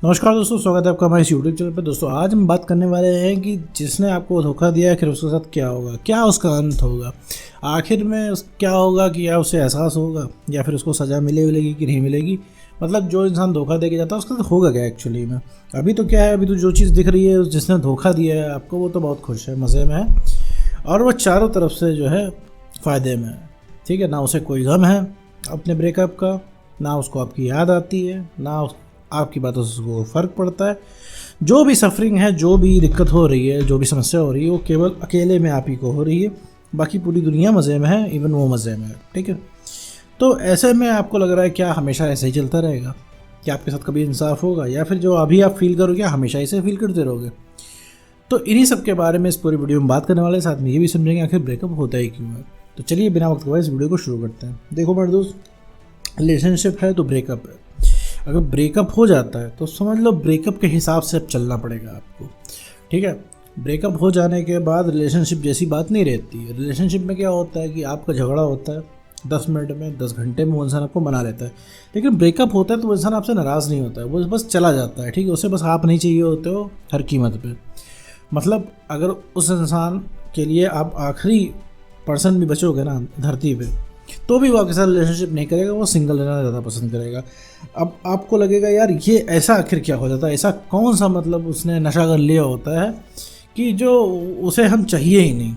नमस्कार दोस्तों, स्वागत है आपका हमारे इस यूट्यूब चैनल पर। दोस्तों आज हम बात करने वाले हैं कि जिसने आपको धोखा दिया है फिर उसके साथ क्या होगा, क्या उसका अंत होगा, आखिर में क्या होगा कि या उसे एहसास होगा या फिर उसको सज़ा मिलेगी कि नहीं मिलेगी। मतलब जो इंसान धोखा दे के जाता है उसका साथ होगा क्या एक्चुअली में। अभी तो क्या है, अभी तो जो चीज़ दिख रही है जिसने धोखा दिया है आपको वो तो बहुत खुश है, मज़े में है और वो चारों तरफ से जो है फ़ायदे में है। ठीक है ना, उसे कोई गम है अपने ब्रेकअप का, ना उसको आपकी याद आती है, ना आपकी बातों से उसको फ़र्क पड़ता है। जो भी सफरिंग है, जो भी दिक्कत हो रही है, जो भी समस्या हो रही है वो केवल अकेले में आप ही को हो रही है, बाकी पूरी दुनिया मज़े में है, इवन वो मज़े में है। ठीक है, तो ऐसे में आपको लग रहा है क्या हमेशा ऐसे ही चलता रहेगा, क्या आपके साथ कभी इंसाफ होगा, या फिर जो अभी आप फील करोगे हमेशा ऐसे फील करते रहोगे। तो इन्हीं सब के बारे में इस पूरी वीडियो में बात करने वाले, साथ में ये भी समझेंगे आखिर ब्रेकअप होता ही क्यों है। तो चलिए बिना वक्त गवाए इस वीडियो को शुरू करते हैं। देखो मेरे दोस्त, रिलेशनशिप है तो ब्रेकअप है। अगर ब्रेकअप हो जाता है तो समझ लो ब्रेकअप के हिसाब से अब चलना पड़ेगा आपको। ठीक है, ब्रेकअप हो जाने के बाद रिलेशनशिप जैसी बात नहीं रहती है। रिलेशनशिप में क्या होता है कि आपका झगड़ा होता है 10 मिनट में, 10 घंटे में वो इंसान आपको मना लेता है। लेकिन ब्रेकअप होता है तो वो इंसान आपसे नाराज़ नहीं होता है, वो बस चला जाता है। ठीक है, उसे बस आप नहीं चाहिए होते हो हर कीमत पर। मतलब अगर उस इंसान के लिए आप आखिरी पर्सन भी बचोगे ना धरती पे, तो भी वो आपके साथ रिलेशनशिप नहीं करेगा, वो सिंगल रहना ज़्यादा पसंद करेगा। अब आपको लगेगा यार ये ऐसा आखिर क्या हो जाता है, ऐसा कौन सा मतलब उसने नशा कर लिया होता है कि जो उसे हम चाहिए ही नहीं।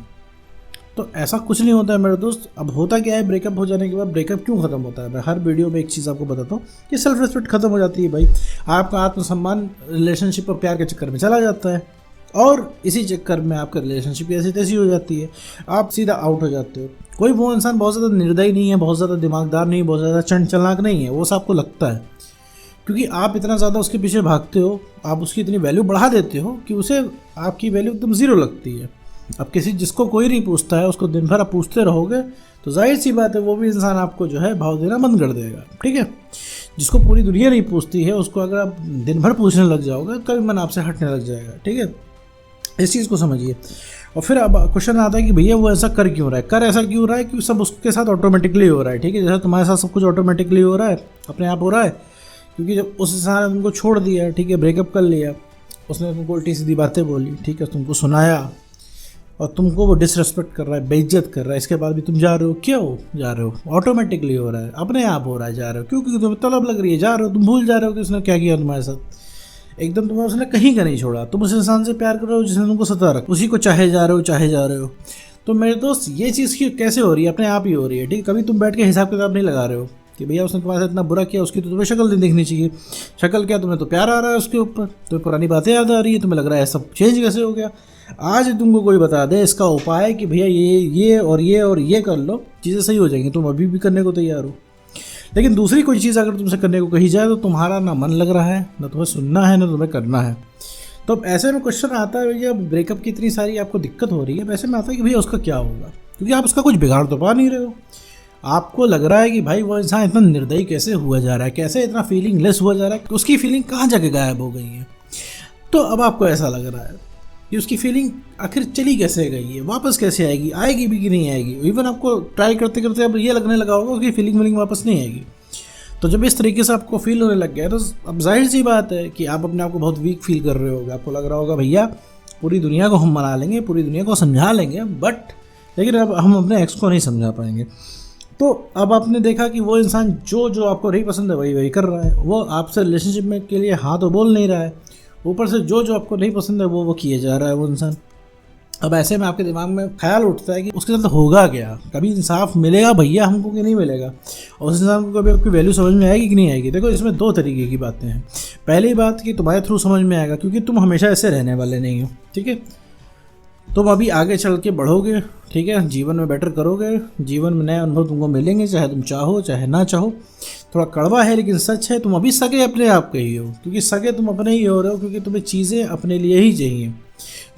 तो ऐसा कुछ नहीं होता है मेरे दोस्त। अब होता क्या है, ब्रेकअप हो जाने के बाद ब्रेकअप क्यों ख़त्म होता है, मैं हर वीडियो में एक चीज़ आपको बताता हूँ कि सेल्फ रिस्पेक्ट ख़त्म हो जाती है भाई। आपका आत्मसम्मान रिलेशनशिप और प्यार के चक्कर में चला जाता है और इसी चक्कर में आपका रिलेशनशिप ऐसी तैसी हो जाती है, आप सीधा आउट हो जाते हो। कोई वो इंसान बहुत ज़्यादा निर्दयी नहीं है, बहुत ज़्यादा दिमागदार नहीं है, बहुत ज़्यादा चंचलाक नहीं है, वो सब आपको लगता है क्योंकि आप इतना ज़्यादा उसके पीछे भागते हो, आप उसकी इतनी वैल्यू बढ़ा देते हो कि उसे आपकी वैल्यू एकदम ज़ीरो लगती है। अब किसी जिसको कोई नहीं पूछता है उसको दिन भर आप पूछते रहोगे तो जाहिर सी बात है वो भी इंसान आपको जो है भाव देना बंद कर देगा। ठीक है, जिसको पूरी दुनिया नहीं पूछती है उसको अगर आप दिन भर पूछने लग जाओगे कभी मन आपसे हटने लग जाएगा। ठीक है, इस चीज़ को समझिए। और फिर अब क्वेश्चन आता है कि भैया वो ऐसा कर क्यों रहा है, कर ऐसा क्यों रहा है कि सब उसके साथ ऑटोमेटिकली हो रहा है। ठीक है, जैसे तुम्हारे साथ सब कुछ ऑटोमेटिकली हो रहा है, अपने आप हो रहा है, क्योंकि जब उस इंसान ने तुमको छोड़ दिया, ठीक है, ब्रेकअप कर लिया, उसने तुमको उल्टी सीधी बातें बोली, ठीक है, तुमको सुनाया और तुमको वो डिसरेस्पेक्ट कर रहा है, बेइज्जत कर रहा है, इसके बाद भी तुम जा रहे हो। क्यों जा रहे हो? ऑटोमेटिकली हो रहा है, अपने आप हो रहा है, जा रहे हो क्योंकि तुम्हें तलब लग रही है, जा रहे हो, तुम भूल जा रहे हो कि उसने क्या किया तुम्हारे साथ। एकदम तुम्हें उसने कहीं का नहीं छोड़ा, तुम उस इंसान से प्यार कर रहे हो जिसने तुमको सता रखा, उसी को चाहे जा रहे हो। तो मेरे दोस्त ये चीज़ की कैसे हो रही है, अपने आप ही हो रही है। ठीक है, कभी तुम बैठ के हिसाब किताब नहीं लगा रहे हो कि भैया उसने तुम्हारे साथ इतना बुरा किया, उसकी तो तुम्हें शक्ल नहीं देखनी चाहिए। शक्ल क्या, तुम्हें तो प्यार आ रहा है उसके ऊपर, तुम्हें पुरानी बातें याद आ रही है, तुम्हें लग रहा है सब चेंज कैसे हो गया। आज तुमको कोई बता दे इसका उपाय कि भैया ये और ये कर लो, चीज़ें सही हो जाएंगी, तुम अभी भी करने को तैयार हो। लेकिन दूसरी कोई चीज़ अगर तुमसे करने को कही जाए तो तुम्हारा ना मन लग रहा है, ना तुम्हें सुनना है, ना तुम्हें करना है। तो अब ऐसे में क्वेश्चन आता है भैया ब्रेकअप की इतनी सारी आपको दिक्कत हो रही है, ऐसे में आता है कि भैया उसका क्या होगा, क्योंकि आप उसका कुछ बिगाड़ तो पा नहीं रहे हो। आपको लग रहा है कि भाई वो इंसान इतना निर्दयी कैसे हुआ जा रहा है, कैसे इतना फीलिंग लेस हुआ जा रहा है, कि उसकी फीलिंग कहाँ जाके गायब हो गई है। तो अब आपको ऐसा लग रहा है कि उसकी फीलिंग आखिर चली कैसे गई है, वापस कैसे आएगी, आएगी भी कि नहीं आएगी। इवन आपको ट्राई करते करते अब ये लगने लगा होगा कि फीलिंग वापस नहीं आएगी। तो जब इस तरीके से आपको फील होने लग गया है तो अब जाहिर सी बात है कि आप अपने आप को बहुत वीक फील कर रहे होगे। आपको लग रहा होगा भैया पूरी दुनिया को हम मना लेंगे, पूरी दुनिया को समझा लेंगे, लेकिन अब हम अपने एक्स को नहीं समझा पाएंगे। तो अब आपने देखा कि वो इंसान जो आपको नहीं पसंद है वही कर रहा है, वो आपसे रिलेशनशिप में के लिए हाँ तो बोल नहीं रहा है, ऊपर से जो आपको नहीं पसंद है वो किए जा रहा है वो इंसान। अब ऐसे में आपके दिमाग में ख्याल उठता है कि उसके साथ होगा क्या, कभी इंसाफ मिलेगा भैया हमको कि नहीं मिलेगा, और उस इंसान को कभी आपकी वैल्यू समझ में आएगी कि नहीं आएगी। देखो इसमें दो तरीके की बातें हैं। पहली बात कि तुम्हारे थ्रू समझ में आएगा क्योंकि तुम हमेशा ऐसे रहने वाले नहीं हो। ठीक है, तुम अभी आगे चल के बढ़ोगे, ठीक है, जीवन में बेटर करोगे, जीवन में नए अनुभव तुमको मिलेंगे, चाहे तुम चाहो चाहे ना चाहो। थोड़ा कड़वा है लेकिन सच है, तुम अभी सगे अपने आप के ही हो, क्योंकि सगे तुम अपने ही हो रहे हो, क्योंकि तुम्हें चीज़ें अपने लिए ही चाहिए।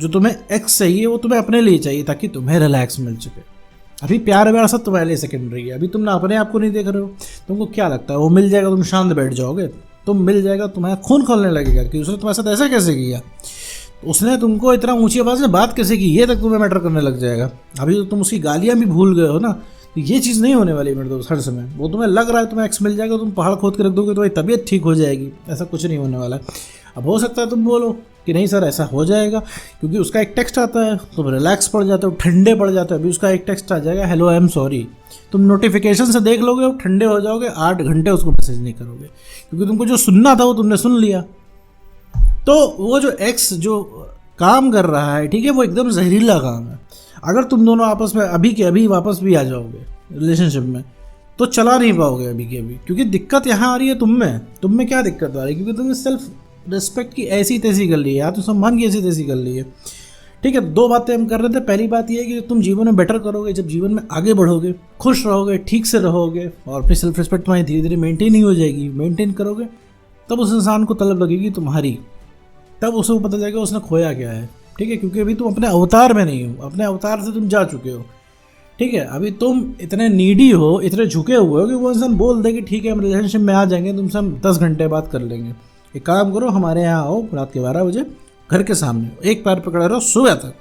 जो तुम्हें एक्स चाहिए वो तुम्हें अपने लिए चाहिए ताकि तुम्हें रिलैक्स मिल सके। अभी प्यार व्यार सब तुम्हारे लिए सेकेंडरी है, अभी तुम ना अपने आप को नहीं देख रहे हो। तुमको क्या लगता है वो मिल जाएगा तुम शांत बैठ जाओगे, तुम मिल जाएगा तुम्हारा खून खोलने लगेगा कि उसने तुम्हारे साथ ऐसा कैसे किया, उसने तुमको इतना ऊंची आवाज़ में बात कैसे की, ये तक तुम्हें मैटर करने लग जाएगा। अभी तो तुम उसकी गालियाँ भी भूल गए हो ना, तो ये चीज़ नहीं होने वाली मेरे दोस्त हर समय। वो तुम्हें लग रहा है तुम्हें एक्स मिल जाएगा, तुम पहाड़ खोद के रख दोगे, तुम्हारी तबीयत ठीक हो जाएगी, ऐसा कुछ नहीं होने वाला है। अब हो सकता है तुम बोलो कि नहीं सर ऐसा हो जाएगा, क्योंकि उसका एक टेक्स्ट आता है, तुम रिलैक्स पड़ जाते हो, ठंडे पड़ जाते हो। अभी उसका एक टेक्स्ट आ जाएगा, हेलो आई एम सॉरी, तुम नोटिफिकेशन से देख लोगे और ठंडे हो जाओगे, 8 घंटे उसको मैसेज नहीं करोगे, क्योंकि तुमको जो सुनना था वो तुमने सुन लिया। तो वो जो एक्स जो काम कर रहा है, ठीक है, वो एकदम जहरीला काम है। अगर तुम दोनों आपस में अभी के अभी वापस भी आ जाओगे रिलेशनशिप में, तो चला नहीं पाओगे अभी के अभी, क्योंकि दिक्कत यहाँ आ रही है तुम में क्या दिक्कत आ रही है, क्योंकि तुमने सेल्फ रिस्पेक्ट की ऐसी तैसी कर ली है, या तो सम्मान की ऐसी तैसी कर ली है। ठीक है, 2 बातें हम कर रहे थे। पहली बात ये है कि तुम जीवन में बेटर करोगे, जब जीवन में आगे बढ़ोगे, खुश रहोगे, ठीक से रहोगे, और अपनी सेल्फ रिस्पेक्ट तुम्हारी धीरे धीरे मेंटेन ही हो जाएगी। मेंटेन करोगे तब उस इंसान को तलब लगेगी तुम्हारी, तब उसे पता चलेगा उसने खोया क्या है। ठीक है, क्योंकि अभी तुम अपने अवतार में नहीं हो, अपने अवतार से तुम जा चुके हो। ठीक है, अभी तुम इतने नीडी हो, इतने झुके हुए हो कि वो इंसान बोल दे कि ठीक है हम रिलेशनशिप में आ जाएंगे, तुमसे हम 10 घंटे बात कर लेंगे, एक काम करो हमारे यहाँ आओ रात के 12 बजे घर के सामने, एक पैर पकड़े रहो सुबह तक,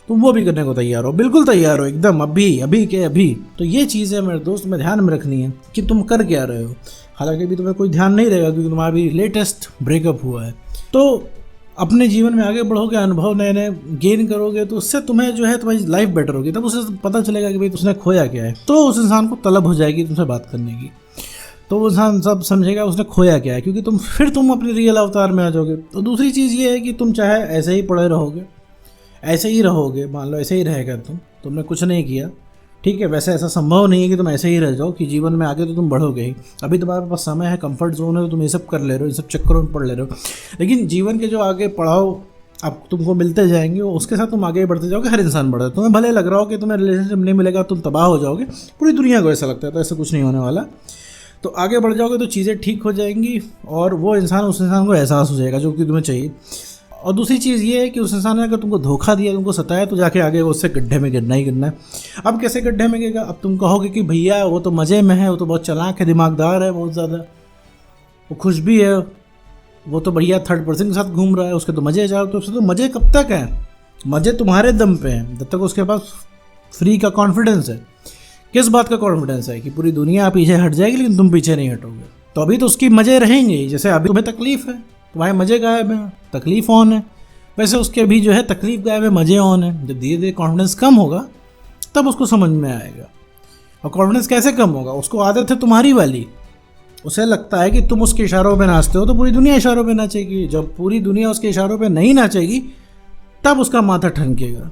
तुम वो भी करने को तैयार हो, बिल्कुल तैयार हो एकदम, अभी के अभी। तो ये चीज़ है मेरे दोस्त में ध्यान में रखनी है कि तुम कर क्या रहे हो। हालांकि अभी तुम्हें कोई ध्यान नहीं रहेगा क्योंकि तुम्हारा अभी लेटेस्ट ब्रेकअप हुआ है। तो अपने जीवन में आगे बढ़ोगे, अनुभव नए नए गेन करोगे, तो उससे तुम्हें जो है तुम्हारी लाइफ बेटर होगी। तब उसे पता चलेगा कि भाई उसने खोया क्या है, तो उस इंसान को तलब हो जाएगी तुमसे बात करने की, तो वो इंसान सब समझेगा उसने खोया क्या है, क्योंकि तुम अपने रियल अवतार में आ जाओगे। तो दूसरी चीज़ ये है कि तुम चाहे ऐसे ही पड़े रहोगे, ऐसे ही रहोगे, मान लो ऐसे ही रहेगा तुमने कुछ नहीं किया, ठीक है, वैसे ऐसा संभव नहीं है कि तुम ऐसे ही रह जाओ कि जीवन में आगे तो तुम बढ़ोगे ही। अभी तुम्हारे पास समय है, कंफर्ट जोन है, तो तुम ये सब कर ले रहे हो, इन सब चक्करों में पढ़ ले रहे हो, लेकिन जीवन के जो आगे पढ़ाओ अब तुमको मिलते जाएंगे, उसके साथ तुम आगे बढ़ते जाओगे। हर इंसान बढ़ता है, तुम्हें भले लग रहा हो कि तुम्हें रिलेशनशिप नहीं मिलेगा, तुम तबाह हो जाओगे, पूरी दुनिया को ऐसा लगता है, तो ऐसा कुछ नहीं होने वाला। तो आगे बढ़ जाओगे तो चीज़ें ठीक हो जाएंगी, और वो इंसान उस इंसान को एहसास हो जाएगा जो कि तुम्हें चाहिए। और दूसरी चीज़ ये है कि उस इंसान ने अगर तुमको धोखा दिया, तुमको सताया, तो जाके आगे उससे गड्ढे में गिरना ही गिरना है। अब कैसे गड्ढे में गिरेगा? अब तुम कहोगे कि भैया वो तो मज़े में है, वो तो बहुत चालाक है, दिमागदार है बहुत ज़्यादा, वो खुश भी है, वो तो बढ़िया थर्ड पर्सन के साथ घूम रहा है, उसके तो मज़े चारों तरफ से। तो मज़े कब तक हैं? मज़े तुम्हारे दम पे हैं, जब तक उसके पास फ्री का कॉन्फिडेंस है। किस बात का कॉन्फिडेंस है? कि पूरी दुनिया पीछे हट जाएगी लेकिन तुम पीछे नहीं हटोगे। तो अभी तो उसकी मज़े रहेंगे ही, जैसे अभी तुम्हें तकलीफ़ है, तुम्हारे मज़े गायब हैं, तकलीफ़ ऑन है, वैसे उसके भी जो है तकलीफ़ गायब है, मज़े ऑन है। जब धीरे धीरे कॉन्फिडेंस कम होगा तब उसको समझ में आएगा। और कॉन्फिडेंस कैसे कम होगा? उसको आदत है तुम्हारी वाली, उसे लगता है कि तुम उसके इशारों पे नाचते हो तो पूरी दुनिया इशारों पे नाचेगी। जब पूरी दुनिया उसके इशारों पे नहीं नाचेगी तब उसका माथा ठनकेगा।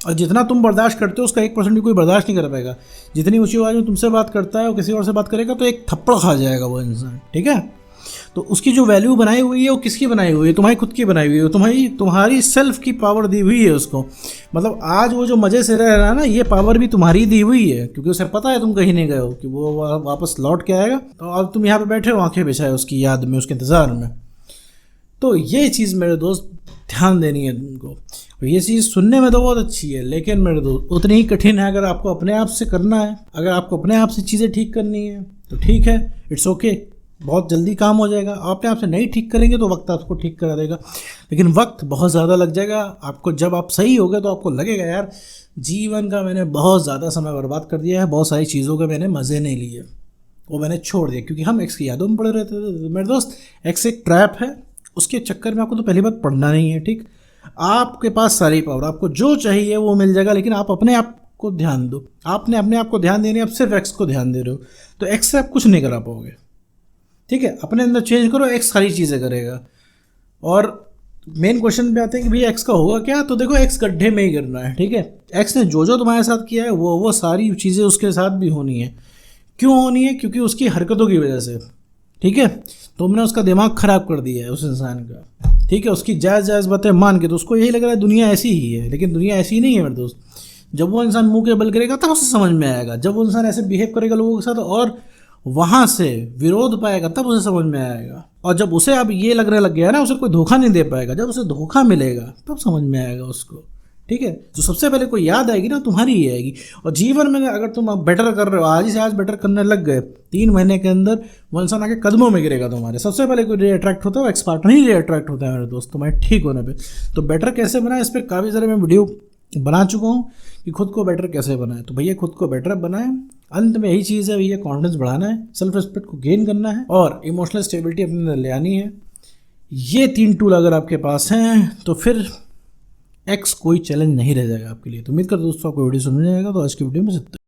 और जितना तुम बर्दाश्त करते हो उसका 1% भी कोई बर्दाश्त नहीं कर पाएगा। जितनी ऊंची आवाज़ में तुमसे बात करता है और किसी और से बात करेगा तो एक थप्पड़ खा जाएगा वो इंसान, ठीक है। तो उसकी जो वैल्यू बनाई हुई है वो किसकी बनाई हुई है? तुम्हारी खुद की बनाई हुई है, तुम्हारी सेल्फ की पावर दी हुई है उसको। मतलब आज वो जो मज़े से रह रहा है ना, ये पावर भी तुम्हारी दी हुई है, क्योंकि उसे पता है तुम कहीं नहीं गए हो, कि वो वापस लौट के आएगा। तो अब तुम यहाँ पे बैठे हो आंखें बिछाए उसकी याद में, उसके इंतज़ार में। तो ये चीज़ मेरे दोस्त ध्यान देनी है तुमको। ये चीज़ सुनने में तो बहुत अच्छी है, लेकिन मेरे दोस्त उतनी ही कठिन है अगर आपको अपने आप से करना है। अगर आपको अपने आप से चीज़ें ठीक करनी है तो ठीक है, इट्स ओके, बहुत जल्दी काम हो जाएगा। अपने आप से नहीं ठीक करेंगे तो वक्त आपको ठीक करा देगा, लेकिन वक्त बहुत ज़्यादा लग जाएगा आपको। जब आप सही हो गए तो आपको लगेगा यार जीवन का मैंने बहुत ज़्यादा समय बर्बाद कर दिया है, बहुत सारी चीज़ों के मैंने मज़े नहीं लिए, वो मैंने छोड़ दिया क्योंकि हम एक्स की यादों में पड़े रहते थे। मेरे दोस्त एक्स एक ट्रैप है, उसके चक्कर में आपको तो पहली बात पढ़ना नहीं है, ठीक। आपके पास सारी पावर, आपको जो चाहिए वो मिल जाएगा, लेकिन आप अपने आप को ध्यान दो। आपने अपने आप को ध्यान देने, आप सिर्फ एक्स को ध्यान दे रहे हो, तो एक्स से आप कुछ नहीं करा पाओगे, ठीक है। अपने अंदर चेंज करो, एक्स सारी चीज़ें करेगा। और मेन क्वेश्चन पे आते हैं कि भैया एक्स का होगा क्या? तो देखो एक्स गड्ढे में ही गिरना है, ठीक है। एक्स ने जो जो तुम्हारे साथ किया है वो सारी चीज़ें उसके साथ भी होनी है। क्यों होनी है? क्योंकि उसकी हरकतों की वजह से, ठीक है। तुमने उसका दिमाग ख़राब कर दिया है उस इंसान का, ठीक है। उसकी जायज़ बातें मान के तो उसको यही लग रहा है दुनिया ऐसी ही है, लेकिन दुनिया ऐसी नहीं है मेरे दोस्त। जब वो इंसान मुंह के बल करेगा तब उसे समझ में आएगा। जब वो इंसान ऐसे बिहेव करेगा लोगों के साथ और वहाँ से विरोध पाएगा तब उसे समझ में आएगा। और जब उसे अब ये लगने लग गया ना उसे कोई धोखा नहीं दे पाएगा, जब उसे धोखा मिलेगा तब समझ में आएगा उसको, ठीक है। जो सबसे पहले कोई याद आएगी ना तुम्हारी ही आएगी। और जीवन में अगर तुम अब बेटर कर रहे हो, आज ही से आज बेटर करने लग गए, 3 महीने के अंदर वो इंसान आके कदमों में गिरेगा तुम्हारे। सबसे पहले कोई अट्रैक्ट होता है, एक्स पार्टनर ही अट्रैक्ट होता है मेरे दोस्त, तुम्हारे ठीक होने पे। तो बेटर कैसे बना, इस पर काफ़ी सारे मैं वीडियो बना चुका हूँ कि खुद को बेटर कैसे बनाए। तो भैया खुद को बेटर बनाए, अंत में यही चीज़ है भैया, कॉन्फिडेंस बढ़ाना है, सेल्फ रिस्पेक्ट को गेन करना है और इमोशनल स्टेबिलिटी अपने अंदर ले आनी है। ये 3 टूल अगर आपके पास हैं तो फिर एक्स कोई चैलेंज नहीं रह जाएगा आपके लिए। तो उम्मीद करता हूँ दोस्तों आपको वीडियो समझ में आएगा। तो आज की वीडियो में